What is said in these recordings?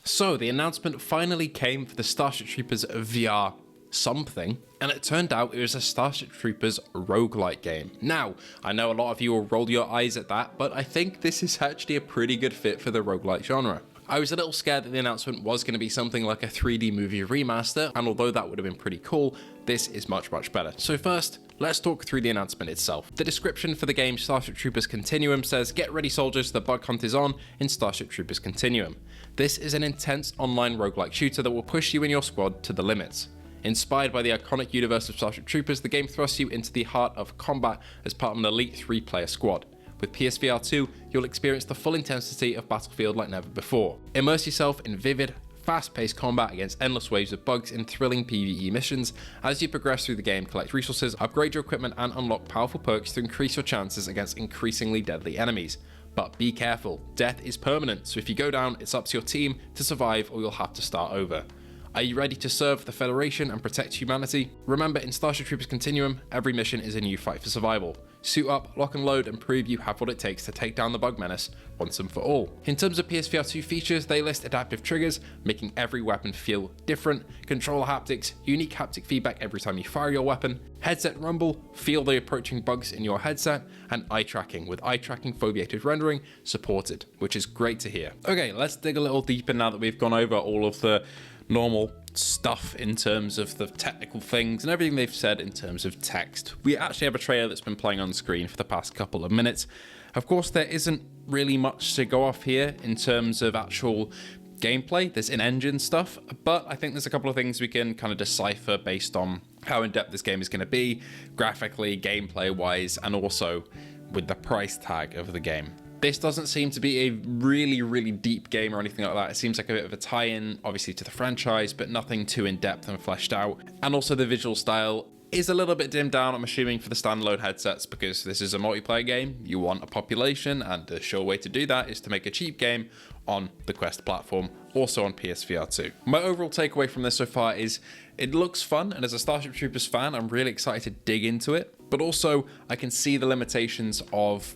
So the announcement finally came for the Starship Troopers VR something, and it turned out it was a Starship Troopers roguelike game. Now, I know a lot of you will roll your eyes at that, but I think this is actually a pretty good fit for the roguelike genre. I was a little scared that the announcement was going to be something like a 3D movie remaster, and although that would have been pretty cool, this is much better. So first, let's talk through the announcement itself. The description for the game Starship Troopers Continuum says, "Get ready soldiers, the bug hunt is on in Starship Troopers Continuum." This is an intense online roguelike shooter that will push you and your squad to the limits. Inspired by the iconic universe of Starship Troopers, the game thrusts you into the heart of combat as part of an elite 3-player squad. With PSVR2, you'll experience the full intensity of Battlefield like never before. Immerse yourself in vivid, fast-paced combat against endless waves of bugs in thrilling PvE missions. As you progress through the game, collect resources, upgrade your equipment, and unlock powerful perks to increase your chances against increasingly deadly enemies. But be careful, death is permanent, so if you go down, it's up to your team to survive or you'll have to start over. Are you ready to serve the Federation and protect humanity? Remember, in Starship Troopers Continuum, every mission is a new fight for survival. Suit up, lock and load, and prove you have what it takes to take down the bug menace once and for all. In terms of PSVR2 features, they list adaptive triggers, making every weapon feel different, controller haptics, unique haptic feedback every time you fire your weapon, headset rumble, feel the approaching bugs in your headset, and eye tracking, with eye tracking foveated rendering supported, which is great to hear. Okay, let's dig a little deeper now that we've gone over all of the normal stuff in terms of the technical things and everything they've said in terms of text. We actually have a trailer that's been playing on screen for the past couple of minutes. Of course, there isn't really much to go off here in terms of actual gameplay. There's in-engine stuff, but I think there's a couple of things we can kind of decipher based on how in-depth this game is going to be, graphically, gameplay-wise, and also with the price tag of the game. This doesn't seem to be a really deep game or anything like that. It seems like a bit of a tie-in, obviously, to the franchise, but nothing too in-depth and fleshed out. And also the visual style is a little bit dimmed down, I'm assuming, for the standalone headsets, because this is a multiplayer game. You want a population, and the sure way to do that is to make a cheap game on the Quest platform, also on PSVR2. My overall takeaway from this so far is it looks fun, and as a Starship Troopers fan, I'm really excited to dig into it, but also I can see the limitations of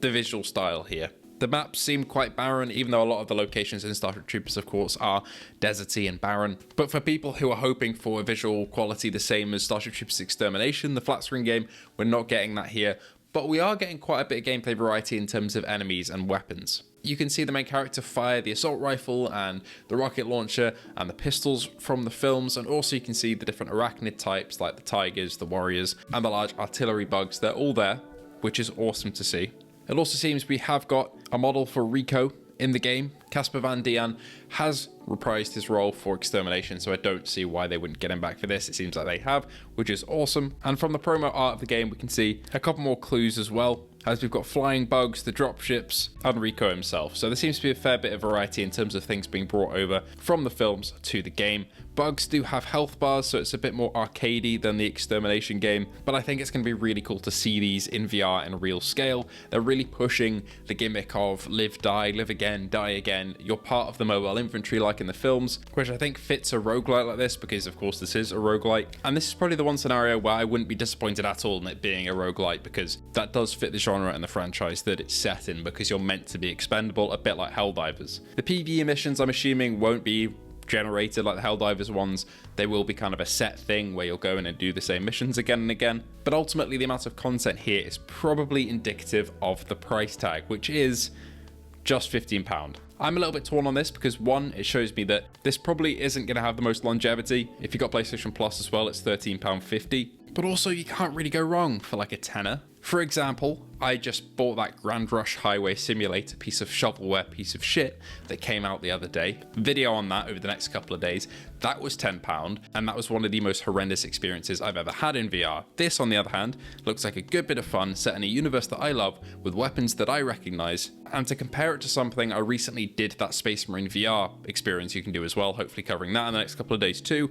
the visual style here. The maps seem quite barren, even though a lot of the locations in Starship Troopers, of course, are deserty and barren. But for people who are hoping for a visual quality the same as Starship Troopers Extermination, the flat screen game, we're not getting that here. But we are getting quite a bit of gameplay variety in terms of enemies and weapons. You can see the main character fire the assault rifle and the rocket launcher and the pistols from the films, and also you can see the different arachnid types like the tigers, the warriors, and the large artillery bugs. They're all there, which is awesome to see. It also seems we have got a model for Rico in the game. Casper Van Dien has reprised his role for Extermination, so I don't see why they wouldn't get him back for this. It seems like they have, which is awesome. And from the promo art of the game, we can see a couple more clues as well, as we've got flying bugs, the dropships, and Rico himself. So there seems to be a fair bit of variety in terms of things being brought over from the films to the game. Bugs do have health bars, so it's a bit more arcadey than the Extermination game, but I think it's going to be really cool to see these in VR in real scale. They're really pushing the gimmick of live, live again, die again. You're part of the mobile infantry like in the films, which I think fits a roguelike like this, because of course this is a roguelike. And this is probably the one scenario where I wouldn't be disappointed at all in it being a roguelike, because that does fit the genre and the franchise that it's set in, because you're meant to be expendable, a bit like Helldivers. The PvE missions, I'm assuming, won't be generated like the Helldivers ones. They will be kind of a set thing where you'll go in and do the same missions again and again. But ultimately, the amount of content here is probably indicative of the price tag, which is just £15. I'm a little bit torn on this because, one, it shows me that this probably isn't going to have the most longevity. If you've got PlayStation Plus as well, it's £13.50. But also, you can't really go wrong for like a tenner. For example, I just bought that Grand Rush Highway Simulator piece of shovelware piece of shit that came out the other day. Video on that over the next couple of days. That was £10, and that was one of the most horrendous experiences I've ever had in VR. This, on the other hand, looks like a good bit of fun set in a universe that I love with weapons that I recognize. And to compare it to something, I recently did that Space Marine VR experience you can do as well, hopefully covering that in the next couple of days too.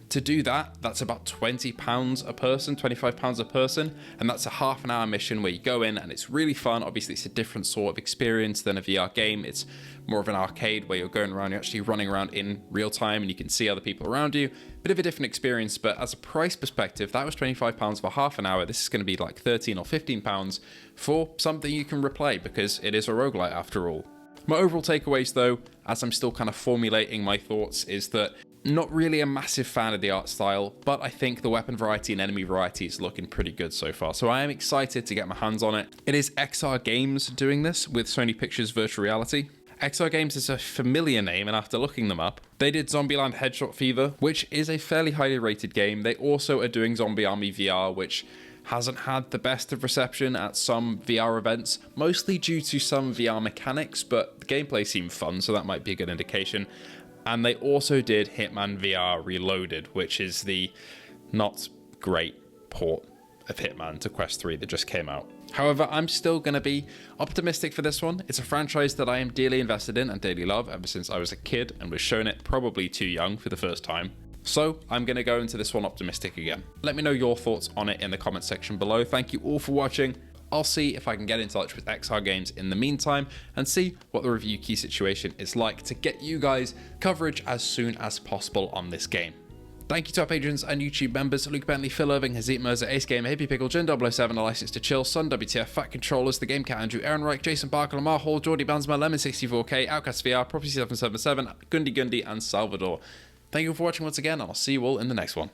To do that, that's about £20 a person, £25 a person, and that's a half an hour mission where you go in and it's really fun. Obviously, it's a different sort of experience than a VR game. It's more of an arcade where you're going around, you're actually running around in real time and you can see other people around you. Bit of a different experience, but as a price perspective, that was £25 for half an hour. This is going to be like £13 or £15 for something you can replay because it is a roguelite after all. My overall takeaways though, as I'm still kind of formulating my thoughts, is that not really a massive fan of the art style, but I think the weapon variety and enemy variety is looking pretty good so far, so I am excited to get my hands on it. It is XR Games doing this with Sony Pictures Virtual Reality. XR Games is a familiar name, and after looking them up, they did Zombieland Headshot Fever, which is a fairly highly rated game. They also are doing Zombie Army VR, which hasn't had the best of reception at some VR events, mostly due to some VR mechanics, but the gameplay seemed fun, so that might be a good indication. And they also did Hitman VR Reloaded, which is the not great port of Hitman to Quest 3 that just came out. However, I'm still going to be optimistic for this one. It's a franchise that I am dearly invested in and dearly love ever since I was a kid and was shown it probably too young for the first time. So I'm going to go into this one optimistic again. Let me know your thoughts on it in the comment section below. Thank you all for watching. I'll see if I can get in touch with XR Games in the meantime and see what the review key situation is like to get you guys coverage as soon as possible on this game. Thank you to our patrons and YouTube members: Luke Bentley, Phil Irving, Hazit Mirza, Ace Gamer, Hippie Pickle, Jin007, A License to Chill, Sun WTF, Fat Controllers, The Game Cat, Andrew, Aaron Reich, Jason Barker, Lamar Hall, Jordy Bansma, Lemon64K, Outcast VR, Prophecy 777, Gundy, and Salvador. Thank you for watching once again, and I'll see you all in the next one.